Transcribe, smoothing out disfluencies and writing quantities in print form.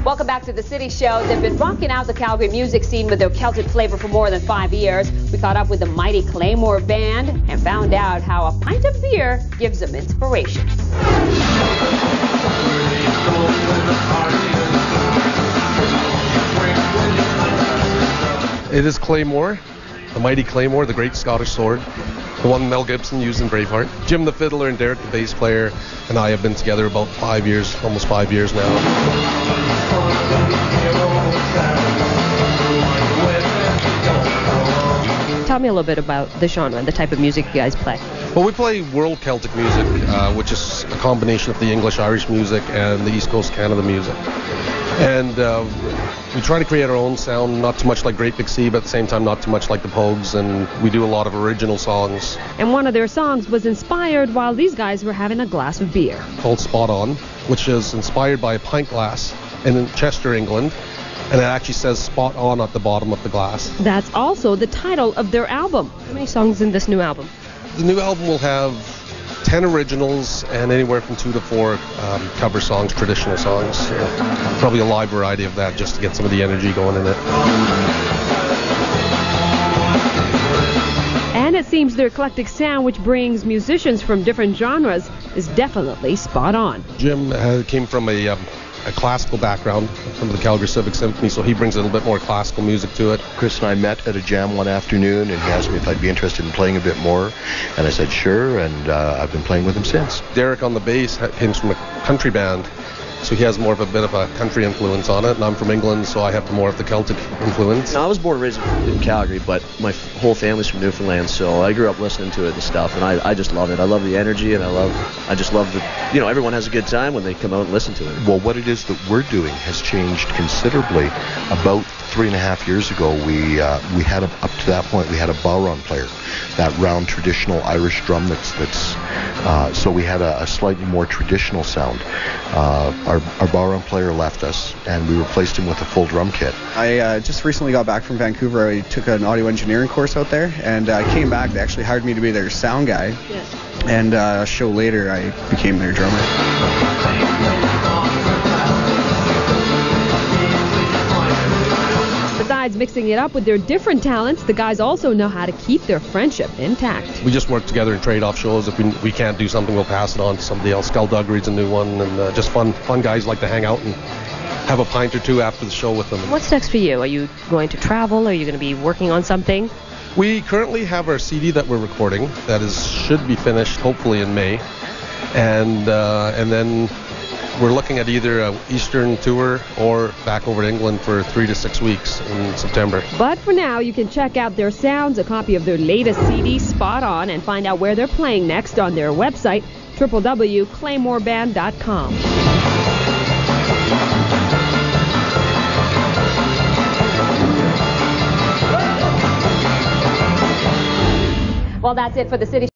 Welcome back to the City Show. They've been rocking out the Calgary music scene with their Celtic flavor for more than 5 years. We caught up with the mighty Claymore band and found out how a pint of beer gives them inspiration. It is Claymore, the mighty Claymore, the great Scottish sword, the one Mel Gibson used in Braveheart. Jim the fiddler and Derek the bass player and I have been together about 5 years, almost 5 years now. Tell me a little bit about the genre and the type of music you guys play. Well, we play world Celtic music, which is a combination of the English-Irish music and the East Coast Canada music. And we try to create our own sound, not too much like Great Big Sea, but at the same time not too much like the Pogues, and we do a lot of original songs. And one of their songs was inspired while these guys were having a glass of beer. Called Spot On, which is inspired by a pint glass in Chester, England, and it actually says Spot On at the bottom of the glass. That's also the title of their album. How many songs in this new album? The new album will have 10 originals and anywhere from 2 to 4 cover songs, traditional songs. Probably a live variety of that just to get some of the energy going in it. And it seems their eclectic sound, which brings musicians from different genres, is definitely spot on. Jim came from a classical background from the Calgary Civic Symphony, so he brings a little bit more classical music to it. Chris and I met at a jam one afternoon, and he asked me if I'd be interested in playing a bit more, and I said sure, and I've been playing with him since. Derek on the bass came from a country band, so he has more of a bit of a country influence on it, and I'm from England, so I have more of the Celtic influence. I was born and raised in Calgary, but my whole family's from Newfoundland, so I grew up listening to it and stuff, and I just love it. I love the energy, and I just love that, everyone has a good time when they come out and listen to it. Well, what it is that we're doing has changed considerably. About 3.5 years ago, we had up to that point we had a bowron player, that round traditional Irish drum so we had a slightly more traditional sound. Our bowron player left us, and we replaced him with a full drum kit. I just recently got back from Vancouver. I took an audio engineering course out there, and I came back. They actually hired me to be their sound guy. Yes. And a show later, I became their drummer. Besides mixing it up with their different talents, the guys also know how to keep their friendship intact. We just work together and trade off shows. If we can't do something, we'll pass it on to somebody else. Skullduggery's a new one, and just fun guys like to hang out and have a pint or two after the show with them. What's next for you? Are you going to travel? Are you going to be working on something? We currently have our CD that we're recording that should be finished hopefully in May, and then we're looking at either an Eastern tour or back over to England for 3 to 6 weeks in September. But for now, you can check out their sounds, a copy of their latest CD, Spot On, and find out where they're playing next on their website, www.claymoreband.com. Well, that's it for the City